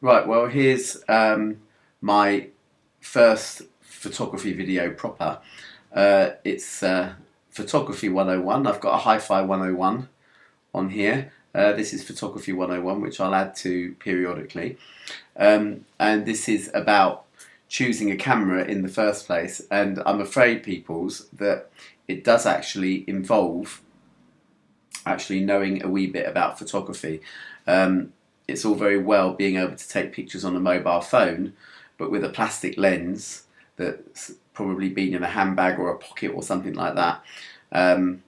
Right, well, here's my first photography video proper. It's Photography 101. I've got a Hi-Fi 101 on here. This is Photography 101, which I'll add to periodically. And this is about choosing a camera in the first place. And I'm afraid, peoples, that it does actually involve actually knowing a wee bit about photography. It's all very well being able to take pictures on a mobile phone, but with a plastic lens that's probably been in a handbag or a pocket or something like that, and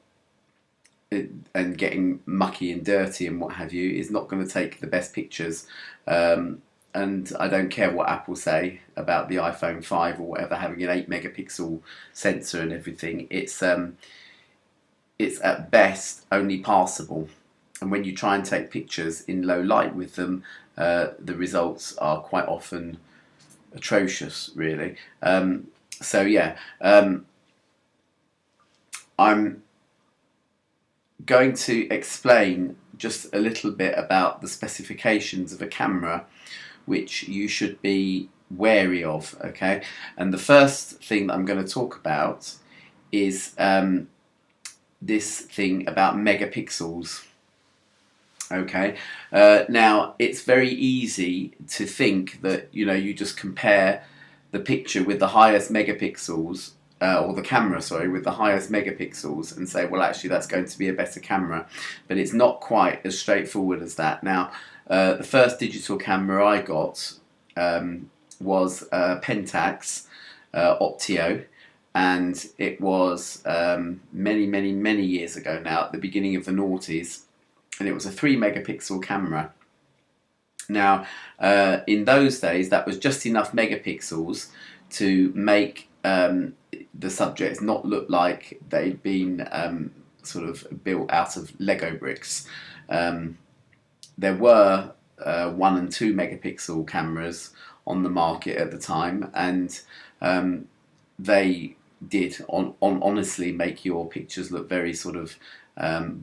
getting mucky and dirty and what have you, is not going to take the best pictures. And I don't care what Apple say about the iPhone 5 or whatever having an 8 megapixel sensor and everything. It's at best only passable. And when you try and take pictures in low light with them, the results are quite often atrocious, really. So yeah, I'm going to explain just a little bit about the specifications of a camera which you should be wary of, okay? And the first thing that I'm going to talk about is this thing about megapixels. Okay, now it's very easy to think that you just compare the picture with the highest megapixels, or the camera, sorry, with the highest megapixels, and say, well, actually that's going to be a better camera. But it's not quite as straightforward as that. Now, the first digital camera I got was Pentax Optio, and it was many years ago now, at the beginning of the noughties. And it was a 3 megapixel camera. Now, in those days, that was just enough megapixels to make the subjects not look like they'd been sort of built out of Lego bricks. There were 1 and 2 megapixel cameras on the market at the time, and they did honestly make your pictures look very sort of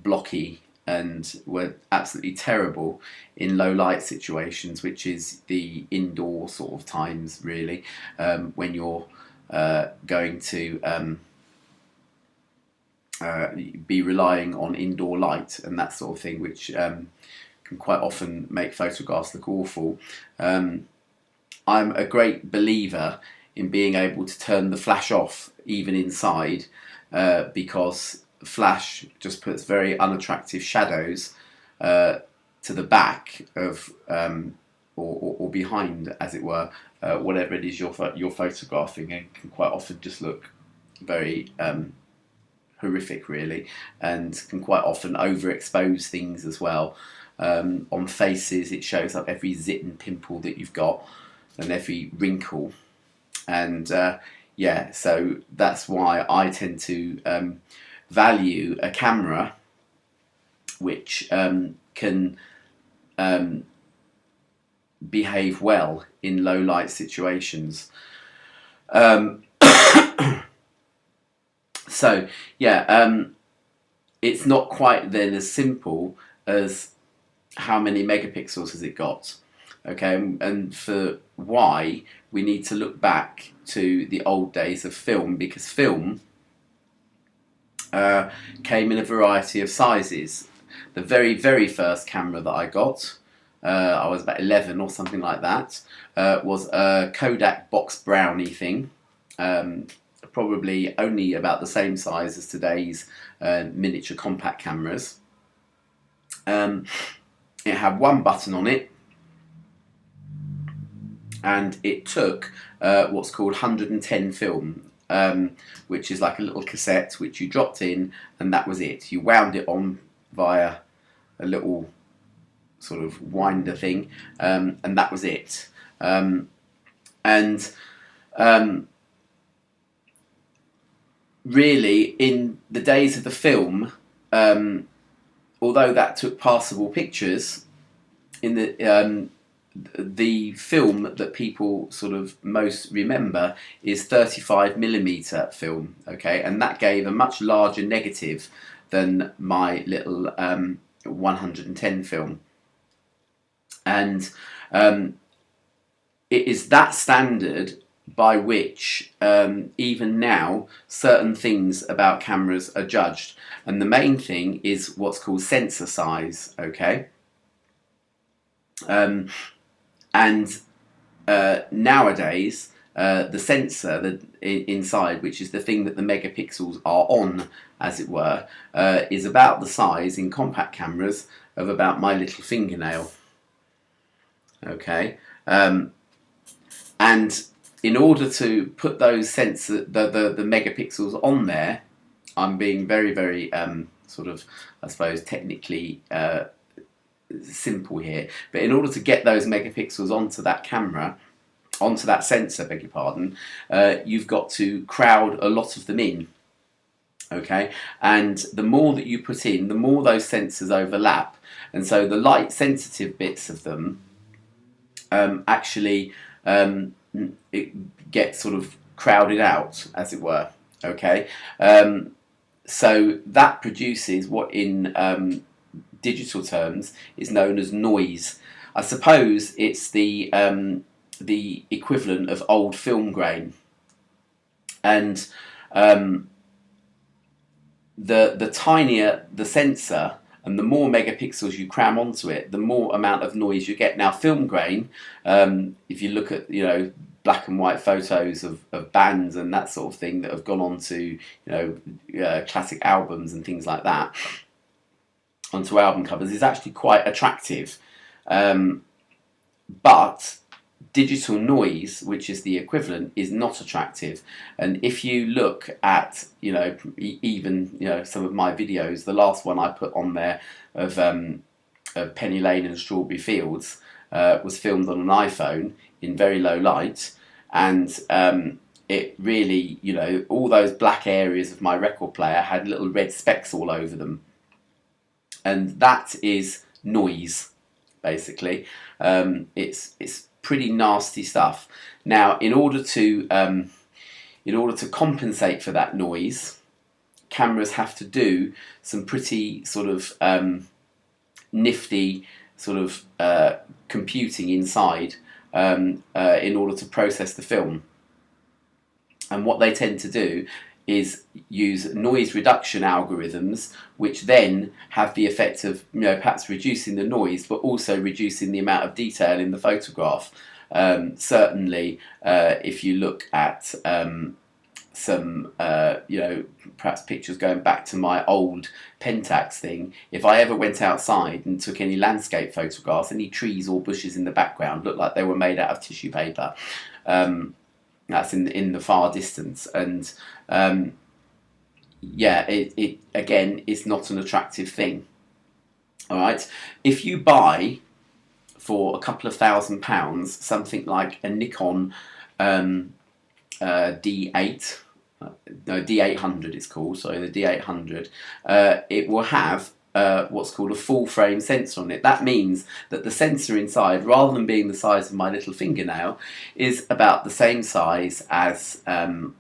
blocky, and were absolutely terrible in low light situations, which is the indoor sort of times, really, when you're going to be relying on indoor light and that sort of thing, which can quite often make photographs look awful. I'm a great believer in being able to turn the flash off even inside, because flash just puts very unattractive shadows to the back of or behind, as it were, whatever it is you're photographing, and can quite often just look very horrific, really, and can quite often overexpose things as well. On faces, it shows up every zit and pimple that you've got and every wrinkle, and yeah, so that's why I tend to value a camera which can behave well in low light situations. So yeah, it's not quite then as simple as how many megapixels has it got, okay? And for why, we need to look back to the old days of film, because film came in a variety of sizes. The very first camera that I got, I was about 11 or something like that, was a Kodak box brownie thing, probably only about the same size as today's miniature compact cameras. It had one button on it, and it took what's called 110 film, which is like a little cassette which you dropped in, and that was it. You wound it on via a little sort of winder thing, and that was it. Really, in the days of the film, although that took passable pictures, in the film that people sort of most remember is 35mm film, okay, and that gave a much larger negative than my little 110 film. And it is that standard by which even now certain things about cameras are judged, and the main thing is what's called sensor size. Okay, and nowadays the sensor inside, which is the thing that the megapixels are on, as it were, is about the size in compact cameras of about my little fingernail. Okay, and in order to put those the megapixels on there, I'm being very, very sort of, I suppose, technically simple here, but in order to get those megapixels onto that camera, onto that sensor, beg your pardon, you've got to crowd a lot of them in. Okay, and the more that you put in, the more those sensors overlap, and so the light sensitive bits of them actually it gets sort of crowded out, as it were. Okay, so that produces what in digital terms is known as noise. I suppose it's the equivalent of old film grain, and the tinier the sensor and the more megapixels you cram onto it, the more amount of noise you get. Now, film grain, if you look at, you know, black and white photos of bands and that sort of thing that have gone on to, you know, classic albums and things like that, onto album covers, is actually quite attractive. But digital noise, which is the equivalent, is not attractive. And if you look at, you know, even, you know, some of my videos, the last one I put on there of Penny Lane and Strawberry Fields was filmed on an iPhone in very low light, and it really, you know, all those black areas of my record player had little red specks all over them, and that is noise, basically. It's pretty nasty stuff. Now, in order to compensate for that noise, cameras have to do some pretty sort of nifty sort of computing inside in order to process the film. And what they tend to do is use noise reduction algorithms, which then have the effect of, you know, perhaps reducing the noise, but also reducing the amount of detail in the photograph. Certainly, if you look at some, you know, perhaps pictures going back to my old Pentax thing, if I ever went outside and took any landscape photographs, any trees or bushes in the background looked like they were made out of tissue paper. That's in the far distance, and yeah, it again is not an attractive thing. All right, if you buy for a couple of £1,000 something like a Nikon D8, no, D800 it's called, sorry, the D800, it will have what's called a full frame sensor on it. That means that the sensor inside, rather than being the size of my little fingernail, is about the same size as a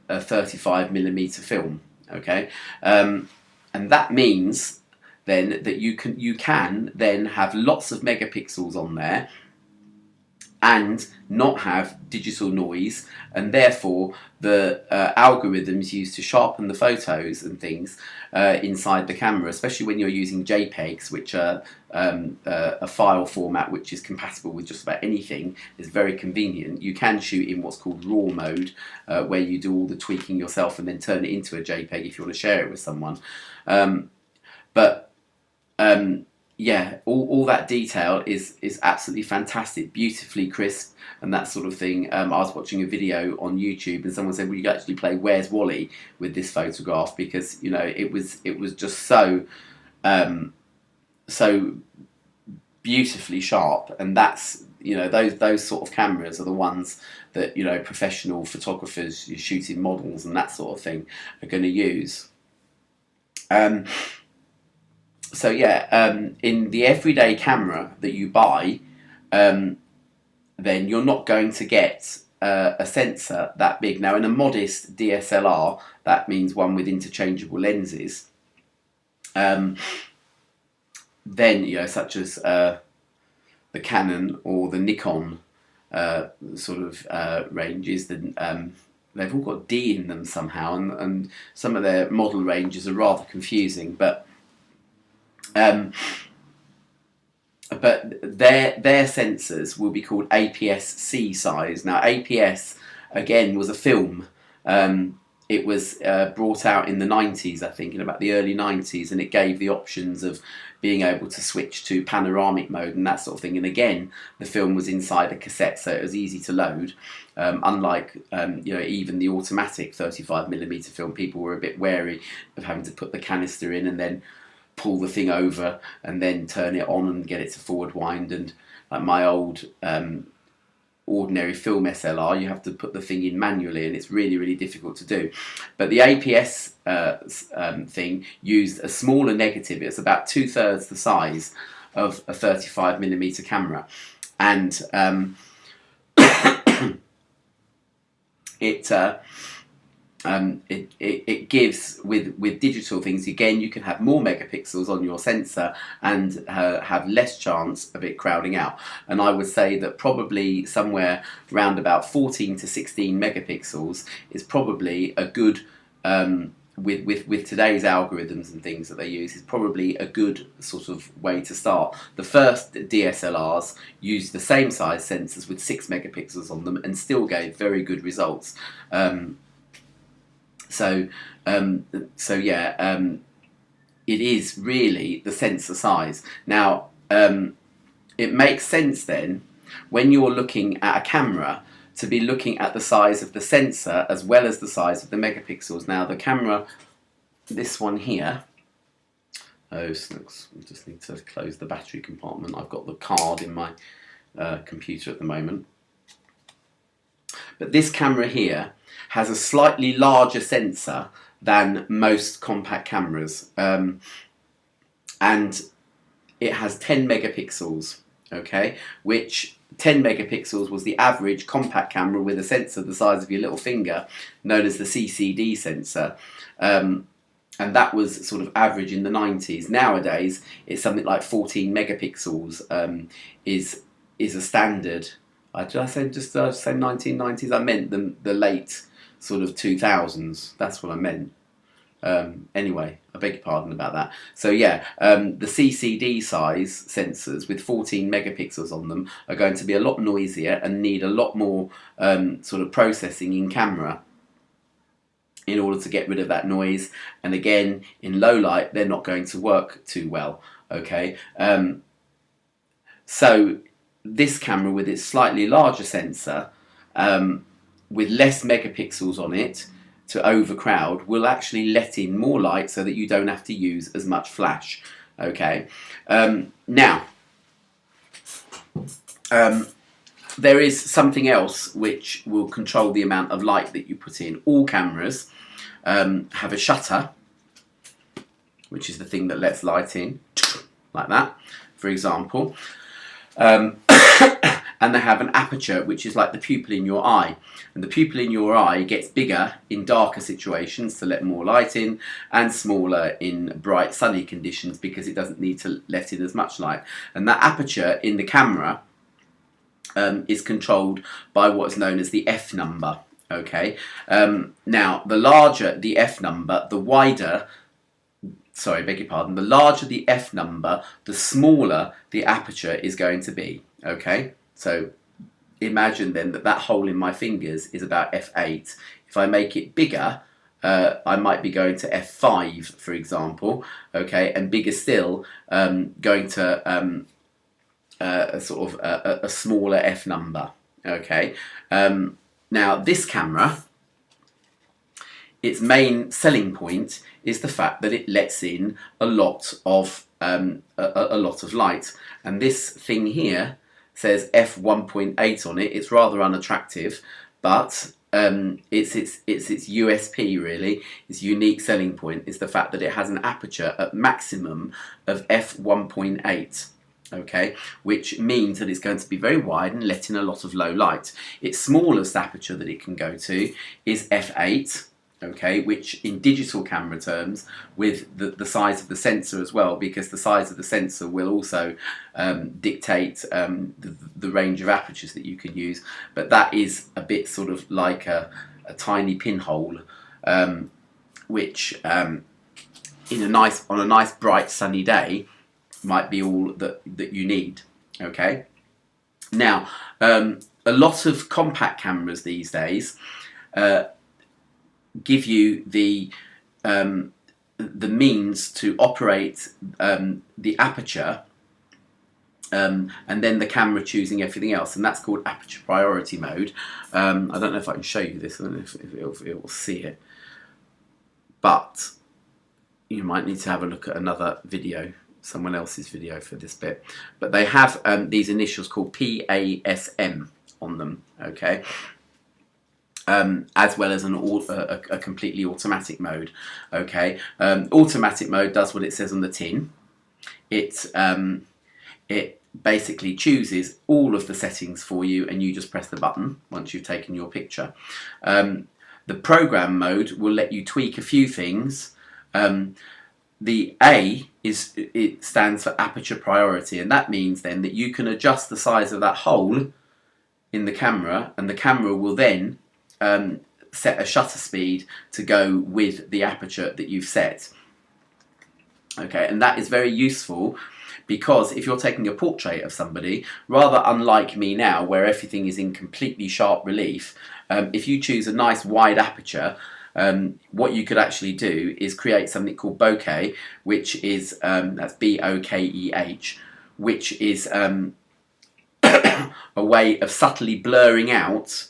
35mm film. Okay, and that means then that you can then have lots of megapixels on there and not have digital noise, and therefore the algorithms used to sharpen the photos and things inside the camera, especially when you're using JPEGs, which are a file format which is compatible with just about anything, is very convenient. You can shoot in what's called RAW mode, where you do all the tweaking yourself and then turn it into a JPEG if you want to share it with someone. Yeah, all that detail is absolutely fantastic, beautifully crisp and that sort of thing. I was watching a video on YouTube and someone said, well, you could actually play Where's Wally with this photograph, because, you know, it was just so so beautifully sharp. And that's, you know, those sort of cameras are the ones that, you know, professional photographers shooting models and that sort of thing are going to use. So yeah, in the everyday camera that you buy, then you're not going to get a sensor that big. Now, in a modest DSLR, that means one with interchangeable lenses, then, you know, such as the Canon or the Nikon sort of ranges, then they've all got D in them somehow, and some of their model ranges are rather confusing. But their sensors will be called APS-C size. Now APS again was a film. It was brought out in the 90s, I think, in about the early 90s, and it gave the options of being able to switch to panoramic mode and that sort of thing. And again, the film was inside a cassette, so it was easy to load. Unlike even the automatic 35mm film, people were a bit wary of having to put the canister in and then pull the thing over and then turn it on and get it to forward wind. And like my old ordinary film SLR, you have to put the thing in manually, and it's really, really difficult to do. But the APS thing used a smaller negative. It's about 2/3 the size of a 35mm camera, and it gives, with digital things, again, you can have more megapixels on your sensor and have less chance of it crowding out. And I would say that probably somewhere around about 14 to 16 megapixels is probably a good, with today's algorithms and things that they use, is probably a good sort of way to start. The first DSLRs used the same size sensors with 6 megapixels on them and still gave very good results. It is really the sensor size. Now, it makes sense then, when you're looking at a camera, to be looking at the size of the sensor as well as the size of the megapixels. Now, the camera, this one here, I just need to close the battery compartment. I've got the card in my computer at the moment. But this camera here has a slightly larger sensor than most compact cameras, and it has 10 megapixels, okay, which 10 megapixels was the average compact camera with a sensor the size of your little finger, known as the CCD sensor, and that was sort of average in the 90s. Nowadays, it's something like 14 megapixels is a standard. Did I say 1990s? I meant the late sort of 2000s. That's what I meant. Anyway, I beg your pardon about that. So yeah, the CCD size sensors with 14 megapixels on them are going to be a lot noisier and need a lot more sort of processing in camera in order to get rid of that noise. And again, in low light, they're not going to work too well. Okay, so this camera with its slightly larger sensor, with less megapixels on it to overcrowd, will actually let in more light so that you don't have to use as much flash. Okay, now there is something else which will control the amount of light that you put in. All cameras have a shutter, which is the thing that lets light in, like that, for example. And they have an aperture, which is like the pupil in your eye. And the pupil in your eye gets bigger in darker situations to let more light in, and smaller in bright sunny conditions because it doesn't need to let in as much light. And that aperture in the camera is controlled by what's known as the f number. Okay. Now, the larger the f number, the wider. Sorry, beg your pardon. The larger the f number, the smaller the aperture is going to be. Okay. So imagine then that hole in my fingers is about f8. If I make it bigger, I might be going to f5, for example, okay, and bigger still, going to a sort of a smaller f number, okay. Now this camera, its main selling point is the fact that it lets in a lot of light, and this thing here says f1.8 on it. It's rather unattractive, but it's its USP really. Its unique selling point is the fact that it has an aperture at maximum of f1.8. Okay, which means that it's going to be very wide and let in a lot of low light. Its smallest aperture that it can go to is f8. okay, which in digital camera terms, with the size of the sensor as well, because the size of the sensor will also dictate the range of apertures that you can use. But that is a bit sort of like a tiny pinhole, which on a nice bright sunny day might be all that you need. Okay. Now, a lot of compact cameras these days give you the means to operate the aperture, and then the camera choosing everything else, and that's called aperture priority mode. I don't know if I can show you this. I don't know if it will see it, but you might need to have a look at another video, someone else's video for this bit. But they have these initials called PASM on them, okay, as well as a completely automatic mode, okay. Automatic mode does what it says on the tin. It basically chooses all of the settings for you, and you just press the button once you've taken your picture. The program mode will let you tweak a few things. The A it stands for aperture priority, and that means then that you can adjust the size of that hole in the camera, and the camera will then set a shutter speed to go with the aperture that you've set. Okay, and that is very useful, because if you're taking a portrait of somebody, rather unlike me now where everything is in completely sharp relief, if you choose a nice wide aperture, what you could actually do is create something called bokeh, which is, that's B-O-K-E-H, which is a way of subtly blurring out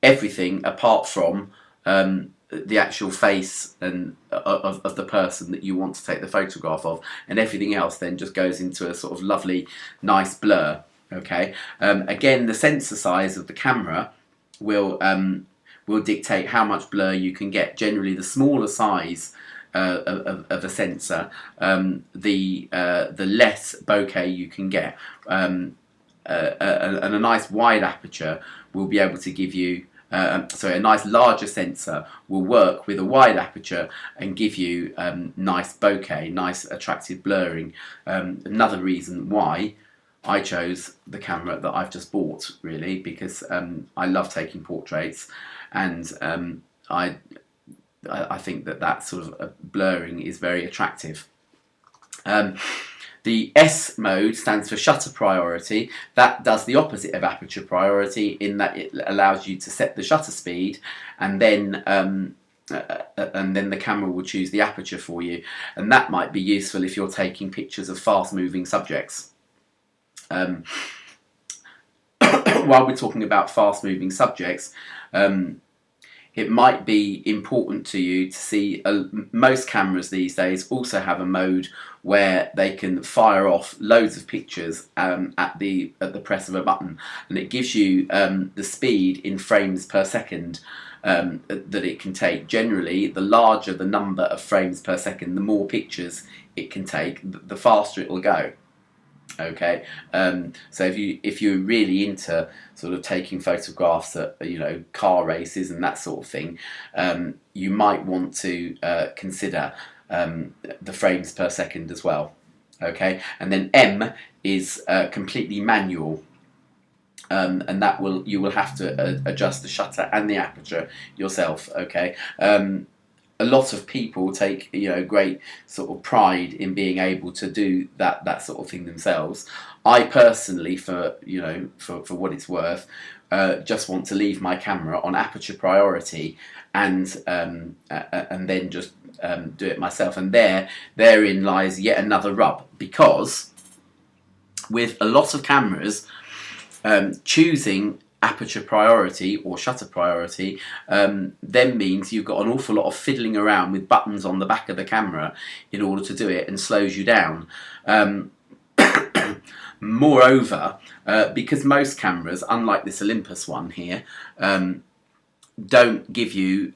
everything apart from the actual face and of the person that you want to take the photograph of, and everything else then just goes into a sort of lovely, nice blur. Okay. Again, the sensor size of the camera will dictate how much blur you can get. Generally, the smaller size of a sensor, the less bokeh you can get. And a nice wide aperture will be able to give you, a nice larger sensor will work with a wide aperture and give you nice bokeh, nice attractive blurring. Another reason why I chose the camera that I've just bought, really, because I love taking portraits, and I think that sort of blurring is very attractive. The S mode stands for shutter priority. That does the opposite of aperture priority, in that it allows you to set the shutter speed, and then the camera will choose the aperture for you. And that might be useful if you're taking pictures of fast-moving subjects. While we're talking about fast-moving subjects, it might be important to you to see most cameras these days also have a mode where they can fire off loads of pictures at the press of a button, and it gives you the speed in frames per second that it can take. Generally, the larger the number of frames per second, the more pictures it can take, the faster it will go. Okay, so if you're really into sort of taking photographs at, you know, car races and that sort of thing, you might want to consider the frames per second as well. Okay, and then M is completely manual, and that you will have to adjust the shutter and the aperture yourself. Okay. A lot of people take, you know, great sort of pride in being able to do that sort of thing themselves. I personally, for what it's worth, just want to leave my camera on aperture priority, and then just do it myself. And therein lies yet another rub, because with a lot of cameras, choosing aperture priority or shutter priority then means you've got an awful lot of fiddling around with buttons on the back of the camera in order to do it, and slows you down. Moreover, because most cameras, unlike this Olympus one here, don't give you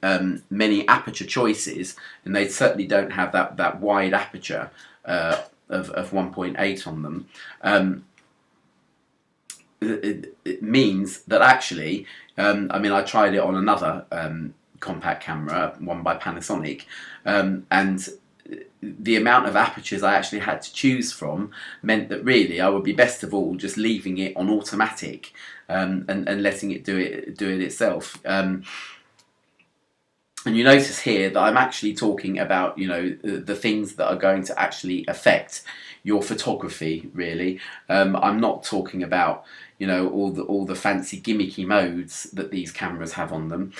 many aperture choices, and they certainly don't have that wide aperture of 1.8 on them. It means that actually, I mean, I tried it on another compact camera, one by Panasonic, and the amount of apertures I actually had to choose from meant that really I would be best of all just leaving it on automatic, and letting it do it itself. And you notice here that I'm actually talking about, you know, the things that are going to actually affect your photography, really. I'm not talking about, you know, all the fancy gimmicky modes that these cameras have on them.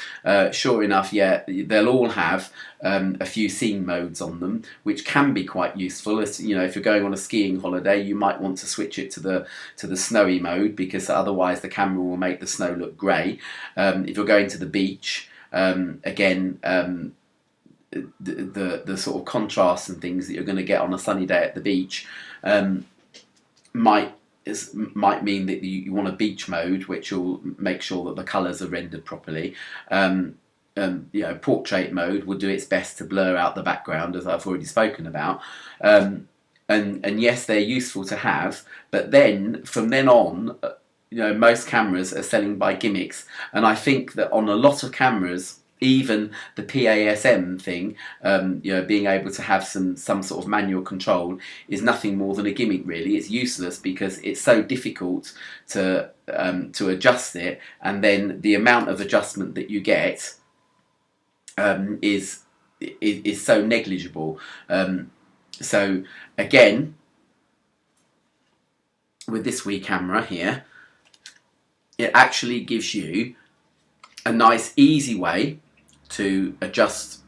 Sure enough, yeah, they'll all have a few scene modes on them, which can be quite useful. As you know, if you're going on a skiing holiday, you might want to switch it to the snowy mode, because otherwise the camera will make the snow look grey. If you're going to the beach, again, the sort of contrasts and things that you're going to get on a sunny day at the beach might mean that you want a beach mode, which will make sure that the colours are rendered properly. You know, portrait mode will do its best to blur out the background, as I've already spoken about. And yes, they're useful to have, but then from then on, you know, most cameras are selling by gimmicks, and I think that on a lot of cameras, even the PASM thing, you know, being able to have some sort of manual control is nothing more than a gimmick, really. It's useless because it's so difficult to adjust it, and then the amount of adjustment that you get is so negligible. So again, with this wee camera here, it actually gives you a nice easy way to adjust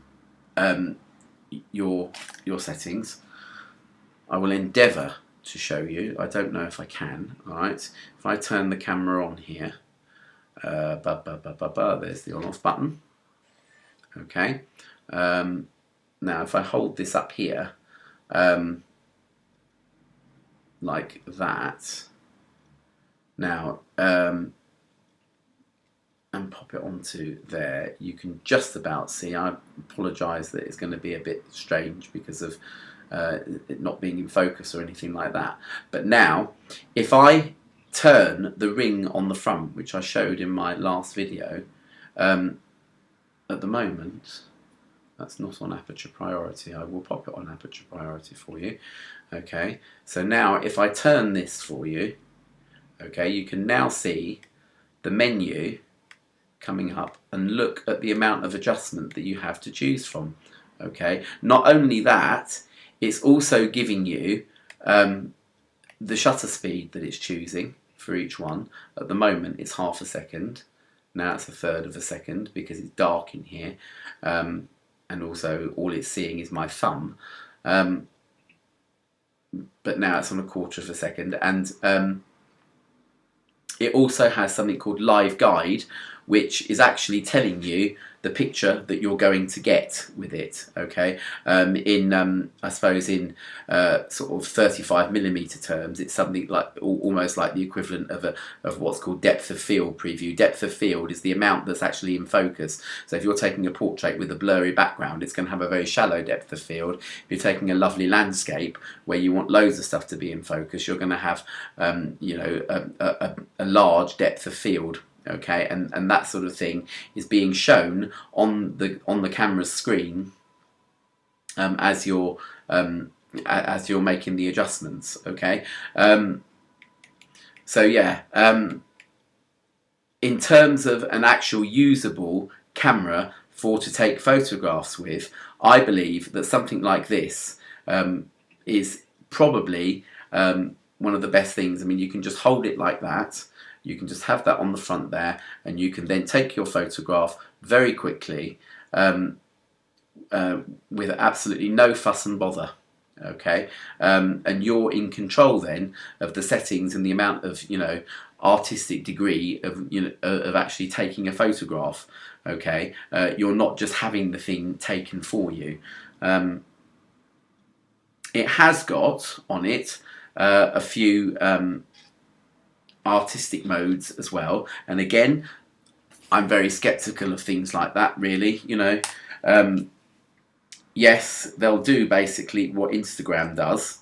your settings. I will endeavour to show you. I don't know if I can. Alright, if I turn the camera on here, there's the on off button. Okay, now if I hold this up here, like that, now and pop it onto there, you can just about see. I apologise that it's going to be a bit strange because of it not being in focus or anything like that. But now, if I turn the ring on the front, which I showed in my last video, at the moment, that's not on Aperture Priority. I will pop it on Aperture Priority for you. Okay, so now if I turn this for you, okay, you can now see the menu coming up, and look at the amount of adjustment that you have to choose from. Okay, not only that, it's also giving you the shutter speed that it's choosing for each one. At the moment it's half a second, now it's a third of a second because it's dark in here, and also all it's seeing is my thumb, but now it's on a quarter of a second. And it also has something called Live Guide, which is actually telling you the picture that you're going to get with it. Okay, I suppose in sort of 35mm terms, it's something like almost like the equivalent of what's called depth of field preview. Depth of field is the amount that's actually in focus. So if you're taking a portrait with a blurry background, it's going to have a very shallow depth of field. If you're taking a lovely landscape where you want loads of stuff to be in focus, you're going to have you know, a large depth of field. Okay, and that sort of thing is being shown on the camera's screen as you're making the adjustments. Okay, so yeah, in terms of an actual usable camera to take photographs with, I believe that something like this is probably one of the best things. I mean, you can just hold it like that. You can just have that on the front there, and you can then take your photograph very quickly with absolutely no fuss and bother. Okay, and you're in control then of the settings and the amount of, you know, artistic degree of, you know, of actually taking a photograph. Okay, you're not just having the thing taken for you. It has got on it a few artistic modes as well, and again, I'm very skeptical of things like that, really. You know, yes, they'll do basically what Instagram does,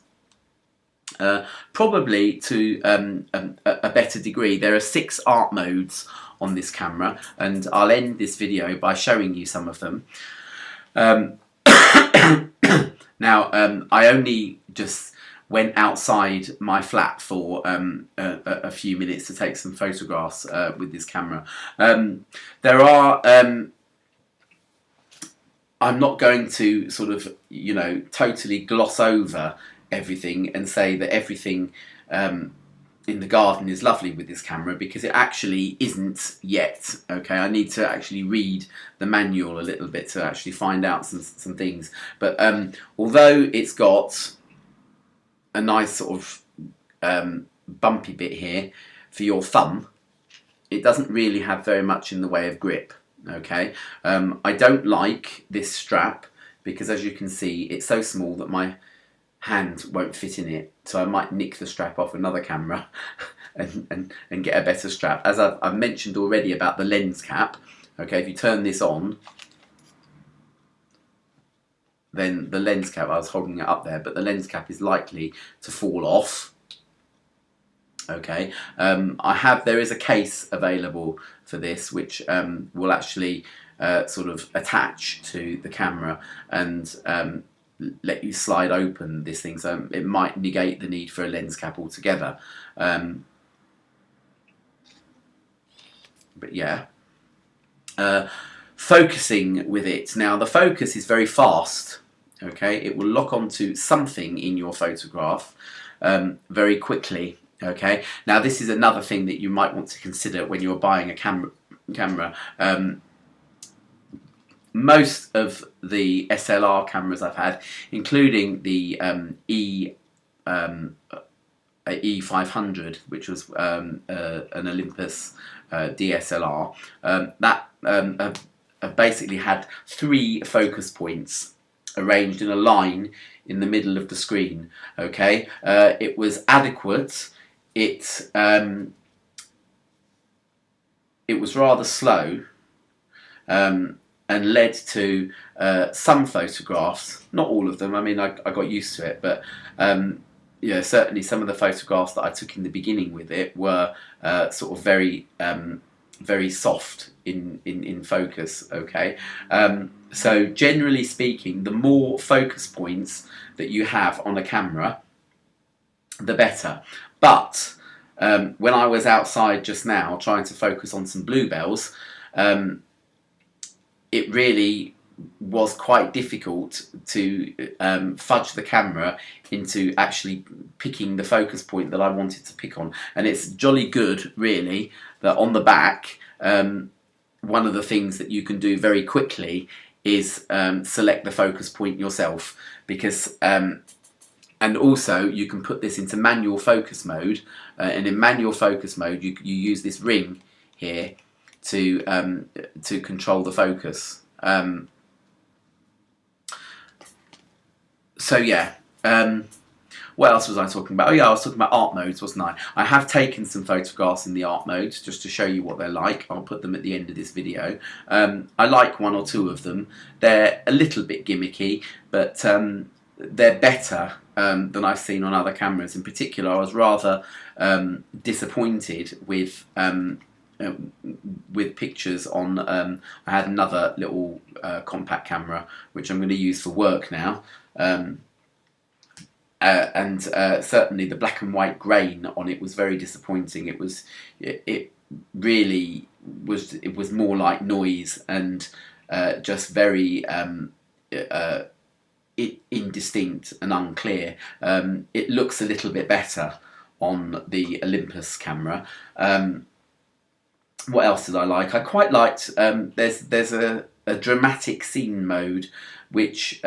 Probably to a better degree. There are 6 art modes on this camera, and I'll end this video by showing you some of them. Now, I only just went outside my flat for a few minutes to take some photographs with this camera. There are... I'm not going to sort of, you know, totally gloss over everything and say that everything in the garden is lovely with this camera, because it actually isn't yet. Okay, I need to actually read the manual a little bit to actually find out some things. But although it's got a nice sort of bumpy bit here for your thumb, it doesn't really have very much in the way of grip. Okay, I don't like this strap because, as you can see, it's so small that my hand won't fit in it, so I might nick the strap off another camera and get a better strap. As I've mentioned already about the lens cap, okay, if you turn this on, then the lens cap, I was holding it up there, but the lens cap is likely to fall off. Okay, there is a case available for this, which will actually sort of attach to the camera and let you slide open this thing, so it might negate the need for a lens cap altogether. But yeah, focusing with it. Now, the focus is very fast. Okay, it will lock onto something in your photograph very quickly. Okay, now this is another thing that you might want to consider when you're buying a camera. Most of the SLR cameras I've had, including the E500, which was an Olympus DSLR, that have basically had 3 focus points arranged in a line in the middle of the screen. Okay, it was adequate. It was rather slow and led to some photographs, not all of them. I mean, I got used to it, but yeah, certainly some of the photographs that I took in the beginning with it were sort of very soft in focus. Okay, so generally speaking, the more focus points that you have on a camera, the better. But when I was outside just now trying to focus on some bluebells, it really was quite difficult to fudge the camera into actually picking the focus point that I wanted to pick on. And it's jolly good, really, that on the back, one of the things that you can do very quickly is select the focus point yourself, because and also you can put this into manual focus mode, and in manual focus mode you use this ring here to control the focus. So yeah, what else was I talking about? Oh yeah, I was talking about art modes, wasn't I? I have taken some photographs in the art modes just to show you what they're like. I'll put them at the end of this video. I like 1 or 2 of them. They're a little bit gimmicky, but they're better than I've seen on other cameras. In particular, I was rather disappointed with pictures on. I had another little compact camera which I'm going to use for work now, and certainly the black and white grain on it was very disappointing. It really was. It was more like noise and just very indistinct and unclear. It looks a little bit better on the Olympus camera. What else did I like? I quite liked, there's a dramatic scene mode, which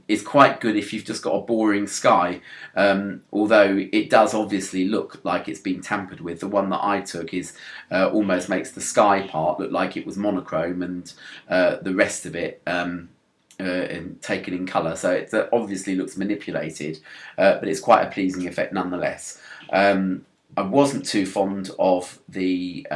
is quite good if you've just got a boring sky, although it does obviously look like it's been tampered with. The one that I took is almost makes the sky part look like it was monochrome, and the rest of it taken in colour, so it obviously looks manipulated, but it's quite a pleasing effect nonetheless. I wasn't too fond of the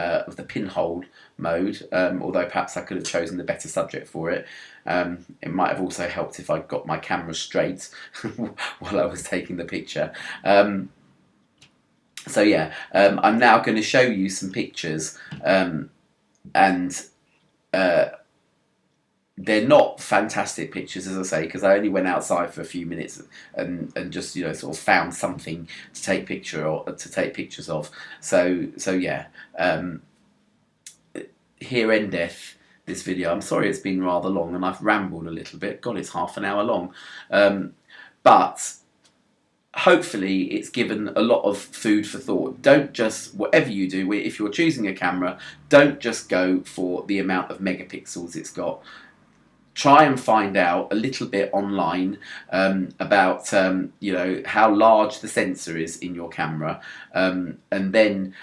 pinhole mode, although perhaps I could have chosen the better subject for it. It might have also helped if I got my camera straight while I was taking the picture. So yeah, I'm now going to show you some pictures, and they're not fantastic pictures, as I say, because I only went outside for a few minutes and just sort of found something to take pictures of. So yeah, here endeth this video. I'm sorry it's been rather long and I've rambled a little bit. God, it's half an hour long, but hopefully it's given a lot of food for thought. Don't just, whatever you do, if you're choosing a camera, don't just go for the amount of megapixels it's got. Try and find out a little bit online about how large the sensor is in your camera, and then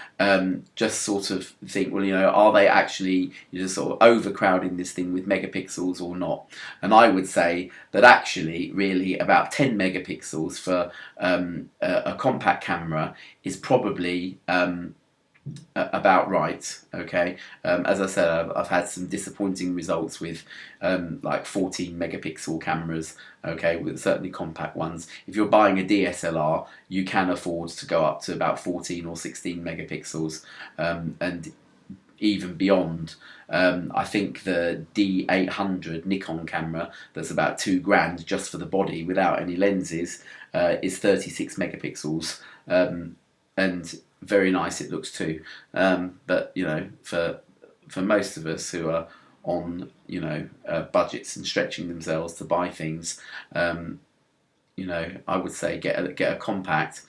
just sort of think, well, are they actually just sort of overcrowding this thing with megapixels or not? And I would say that actually, really, about 10 megapixels for a compact camera is probably about right. Okay, as I said, I've had some disappointing results with like 14 megapixel cameras, okay, with certainly compact ones. If you're buying a DSLR, you can afford to go up to about 14 or 16 megapixels, and even beyond. I think the D800 Nikon camera, that's about £2,000 just for the body without any lenses, is 36 megapixels, and very nice it looks too. But for most of us who are on budgets and stretching themselves to buy things, I would say get a compact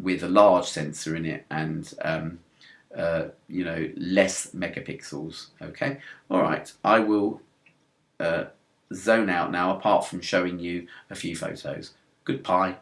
with a large sensor in it and less megapixels. Okay, all right. I will zone out now. Apart from showing you a few photos. Goodbye.